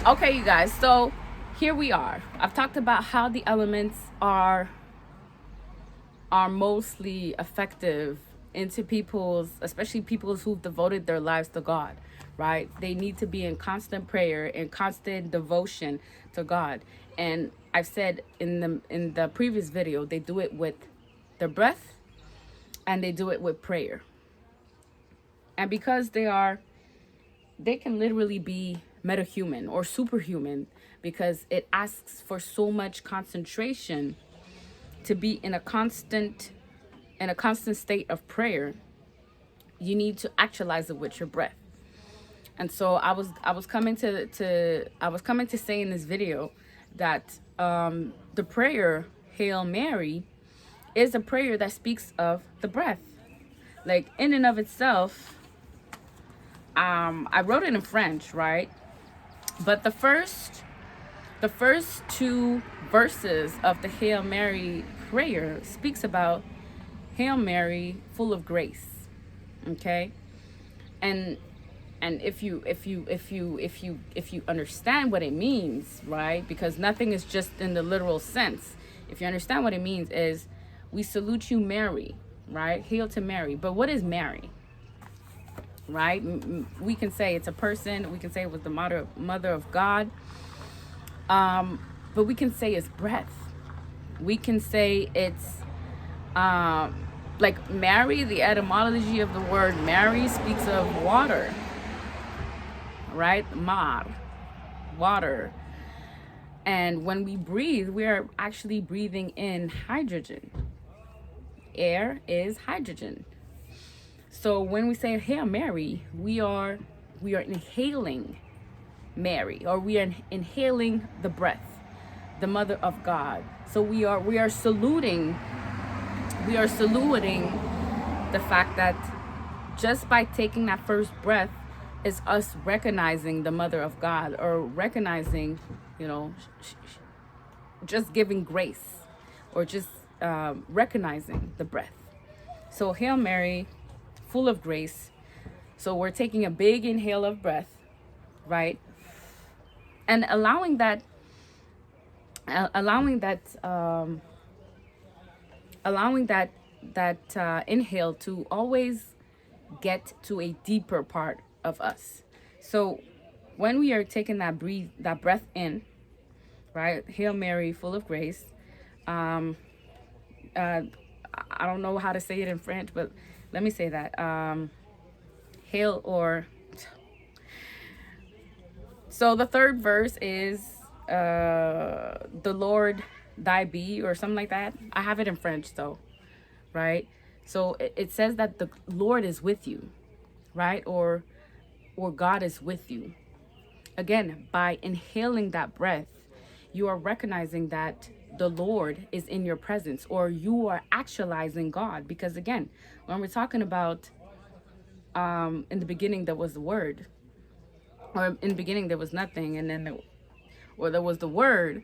Okay, you guys, so here we are. I've talked about how the elements are mostly effective into people's, especially people's who've devoted their lives to God, right? They need to be in constant prayer and constant devotion to God. And I've said in the previous video, they do it with their breath and they do it with prayer. And because they can literally be metahuman or superhuman because it asks for so much concentration to be in a constant state of prayer. You need to actualize it with your breath. And so I was coming to say in this video that the prayer Hail Mary is a prayer that speaks of the breath. Like in and of itself, I wrote it in French, right? But the first two verses of the Hail Mary prayer speaks about Hail Mary, full of grace. Okay? And if you understand what it means, right? Because nothing is just in the literal sense. If you understand what it means is we salute you, Mary, right? Hail to Mary. But what is Mary? Right? We can say it's a person, we can say it was the mother of God. But we can say it's breath. We can say it's like Mary, the etymology of the word Mary speaks of water, right? Mar, water. And when we breathe, we are actually breathing in hydrogen. Air is hydrogen. So when we say Hail Mary, we are inhaling Mary, or we are inhaling the breath, the mother of God. So we are saluting the fact that just by taking that first breath is us recognizing the mother of God, or recognizing, just giving grace, or just recognizing the breath. So Hail Mary, full of grace. So we're taking a big inhale of breath, right? And allowing that inhale to always get to a deeper part of us. So when we are taking that breath in, right? Hail Mary, full of grace. Uh, I don't know how to say it in French, but let me say that. Hail or So the third verse is the Lord thy be, or something like that. I have it in French though, right? So it says that the Lord is with you, right? Or God is with you. Again, by inhaling that breath, you are recognizing that the Lord is in your presence, or you are actualizing God. Because again, when we're talking about in the beginning there was the word, or in the beginning there was nothing, and then there was the word,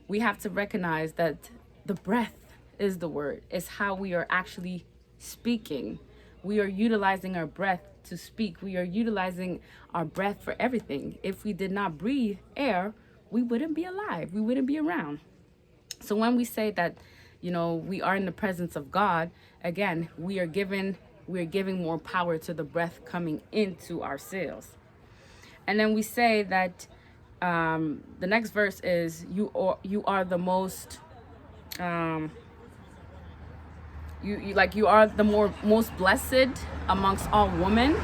we have to recognize that the breath is the word. It's how we are actually speaking. We are utilizing our breath to speak. We are utilizing our breath for everything. If we did not breathe air, we wouldn't be alive. We wouldn't be around. So when we say that, we are in the presence of God, again, we are giving more power to the breath coming into our cells. And then we say that the next verse is you are the most you are the most blessed amongst all women.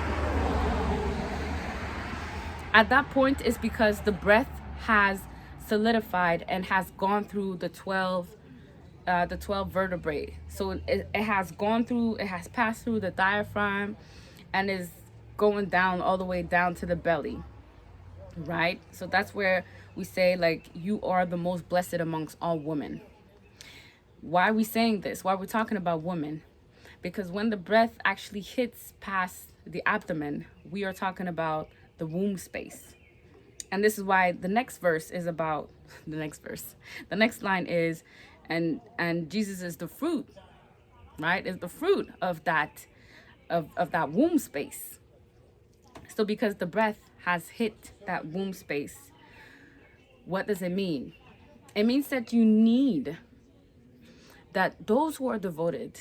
At that point, it's because the breath has solidified and has gone through the 12 vertebrae. So it has passed through the diaphragm and is going down all the way down to the belly, right? So that's where we say, like, you are the most blessed amongst all women. Why are we saying this? Why are we talking about women? Because when the breath actually hits past the abdomen, we are talking about the womb space. And this is why the next verse is about the next verse. The next line is, and Jesus is the fruit, right? Is the fruit of that womb space. So because the breath has hit that womb space, What does it mean? It means that you need that those who are devoted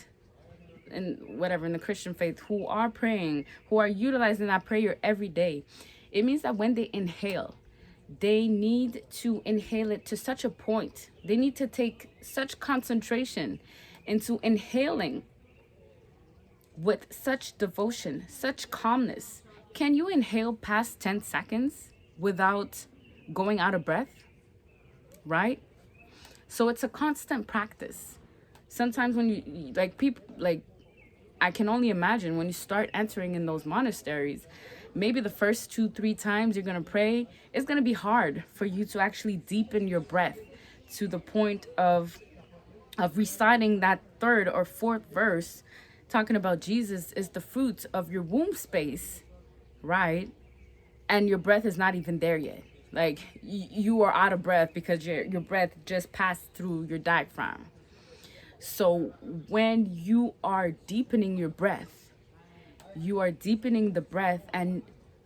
in whatever in the Christian faith, who are praying, who are utilizing that prayer every day, it means that when they inhale, they need to inhale it to such a point. They need to take such concentration into inhaling with such devotion, such calmness. Can you inhale past 10 seconds without going out of breath? Right? So it's a constant practice. Sometimes when you like people, like, I can only imagine when you start entering in those monasteries, maybe the first 2-3 times you're going to pray, it's going to be hard for you to actually deepen your breath to the point of reciting that third or fourth verse, talking about Jesus is the fruit of your womb space, right? And your breath is not even there yet. Like, you are out of breath because your breath just passed through your diaphragm. So when you are deepening your breath, you are deepening the breath and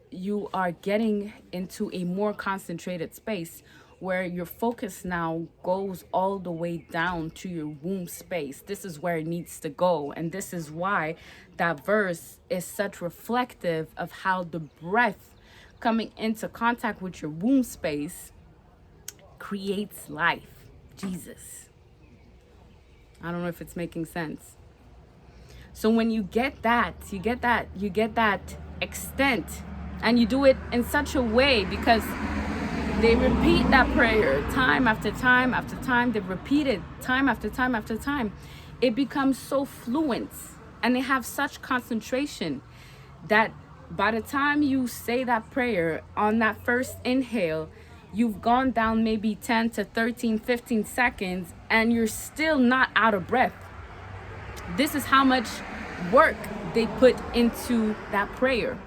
you are getting into a more concentrated space where your focus now goes all the way down to your womb space. This is where it needs to go. And this is why that verse is such reflective of how the breath coming into contact with your womb space creates life. Jesus. I don't know if it's making sense. So when you get that extent, and you do it in such a way because they repeat that prayer time after time after time. They repeat it time after time after time. It becomes so fluent and they have such concentration that by the time you say that prayer on that first inhale, you've gone down maybe 10 to 13, 15 seconds and you're still not out of breath. This is how much work they put into that prayer.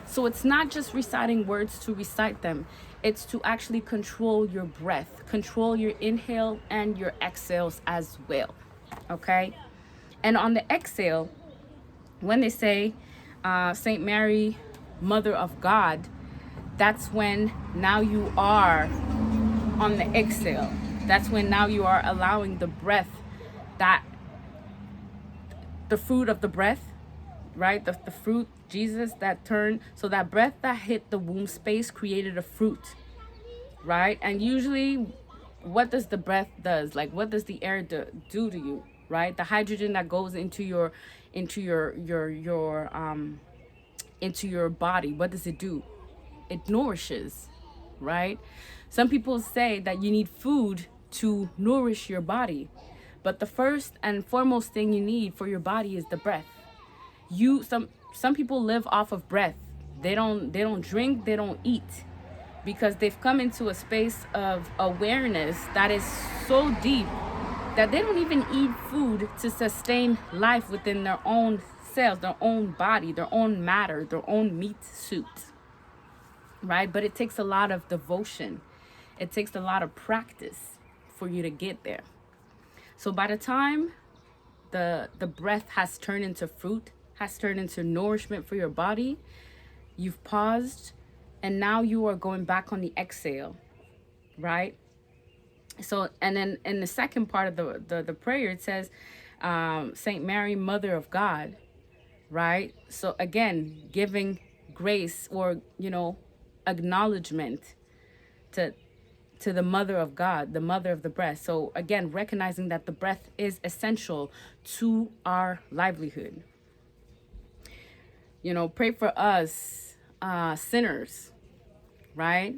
So it's not just reciting words to recite them. It's to actually control your breath, control your inhale and your exhales as well. Okay? And on the exhale, when they say Saint Mary, Mother of God, that's when now you are on the exhale. That's when now you are allowing the breath, that the fruit of the breath, right? The fruit, Jesus, that turned. So that breath that hit the womb space created a fruit, right? And usually, what does the breath does? Like, what does the air do to you, right? The hydrogen that goes into your body, what does it do? It nourishes, right? Some people say that you need food to nourish your body, but the first and foremost thing you need for your body is the breath. Some people live off of breath. They don't drink, they don't eat, because they've come into a space of awareness that is so deep that they don't even eat food to sustain life within their own cells, their own body, their own matter, their own meat suit, right? But it takes a lot of devotion. It takes a lot of practice for you to get there. So by the time the breath has turned into fruit, has turned into nourishment for your body, you've paused, and now you are going back on the exhale, right? So, and then in the second part of the prayer, it says, Saint Mary, Mother of God, right? So again, giving grace or, acknowledgement to the Mother of God, the Mother of the breath. So again, recognizing that the breath is essential to our livelihood. Pray for us, sinners, right?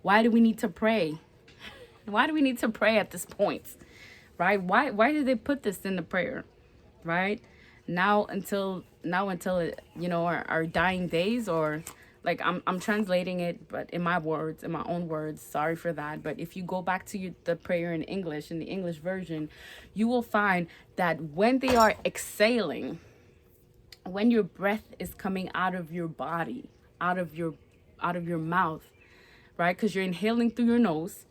Why do we need to pray? Why do we need to pray at this point, right? Why did they put this in the prayer, right? Now until our dying days, or like I'm translating it, but in my words, in my own words. Sorry for that. But if you go back to the prayer in English, in the English version, you will find that when they are exhaling, when your breath is coming out of your body, out of your mouth, right? Because you're inhaling through your nose.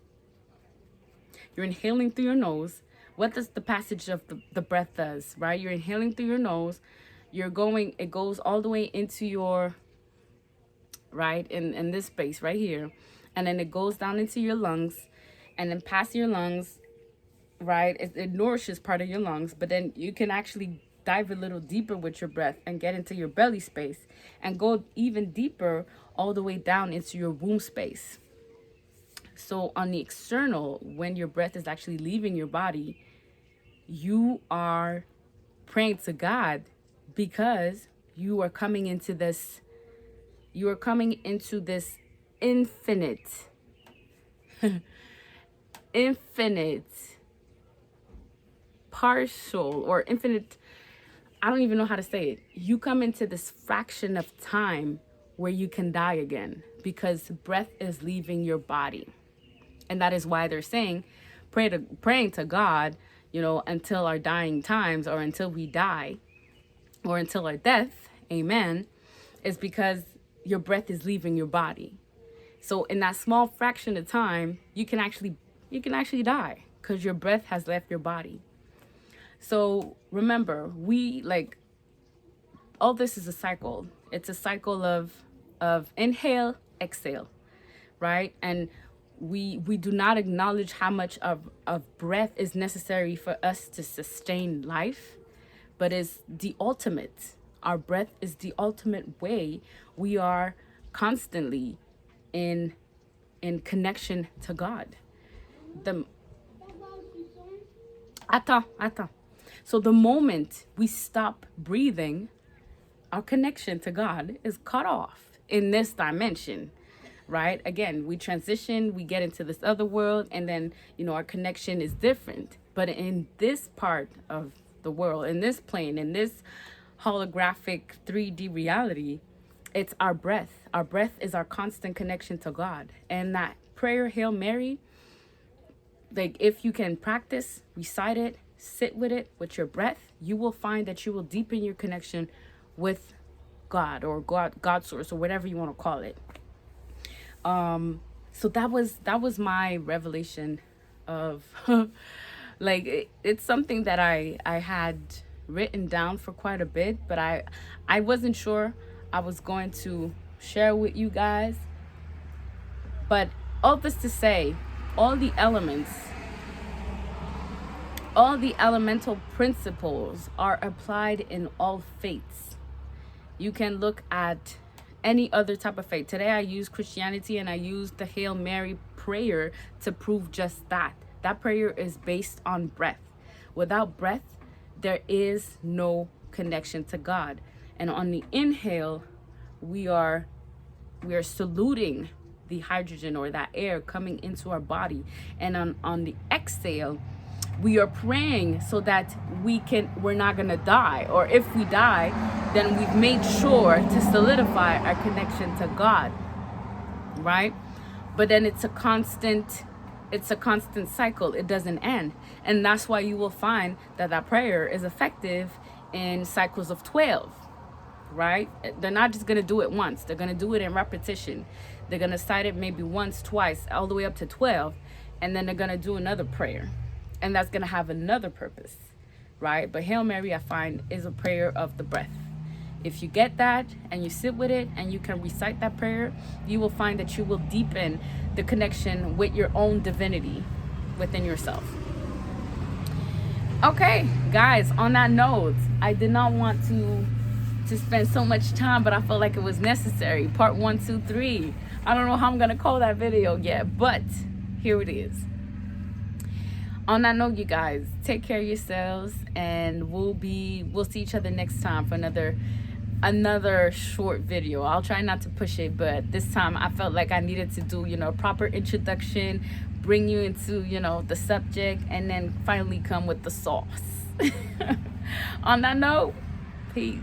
You're inhaling through your nose. What does the passage of the breath does, right? You're inhaling through your nose. It goes all the way into your, right, in this space right here. and then it goes down into your lungs, and then past your lungs, right? It nourishes part of your lungs, but then you can actually dive a little deeper with your breath and get into your belly space and go even deeper all the way down into your womb space. So on the external, when your breath is actually leaving your body, you are praying to God because you are coming into this infinite infinite partial or infinite, I don't even know how to say it. You come into this fraction of time where you can die again because breath is leaving your body. And that is why they're saying praying to God, until our dying times, or until we die, or until our death, amen, is because your breath is leaving your body. So in that small fraction of time, you can actually die because your breath has left your body. So remember, all this is a cycle. It's a cycle of inhale, exhale, right? And we do not acknowledge how much of breath is necessary for us to sustain life, but is the ultimate. Our breath is the ultimate way we are constantly in connection to God. So the moment we stop breathing, our connection to God is cut off in this dimension, right? Again, we transition, we get into this other world, and then, our connection is different. But in this part of the world, in this plane, in this holographic 3D reality, it's our breath. Our breath is our constant connection to God. And that prayer, Hail Mary, if you can practice, recite it, sit with it, with your breath, you will find that you will deepen your connection with God, or God source, or whatever you want to call it. So that was my revelation of it's something that I had written down for quite a bit, but I wasn't sure I was going to share with you guys. But all this to say, all the elemental principles are applied in all faiths. You can look at any other type of faith. Today I use Christianity, and I use the Hail Mary prayer to prove just that. That prayer is based on breath. Without breath, there is no connection to God. And on the inhale, we are saluting the hydrogen or that air coming into our body. And on the exhale, we are praying so that we're not gonna die, or if we die, then we've made sure to solidify our connection to God, right? But then it's a constant cycle. It doesn't end. And that's why you will find that prayer is effective in cycles of 12, right? They're not just gonna do it once. They're gonna do it in repetition. They're gonna cite it maybe once, twice, all the way up to 12, and then they're gonna do another prayer. And that's going to have another purpose, right? But Hail Mary, I find, is a prayer of the breath. If you get that and you sit with it and you can recite that prayer, you will find that you will deepen the connection with your own divinity within yourself. Okay, guys, on that note, I did not want to spend so much time, but I felt like it was necessary. Part 1, 2, 3. I don't know how I'm going to call that video yet, but here it is. On that note, you guys, take care of yourselves, and we'll see each other next time for another short video. I'll try not to push it, but this time I felt like I needed to do, a proper introduction, bring you into, the subject, and then finally come with the sauce. On that note, peace.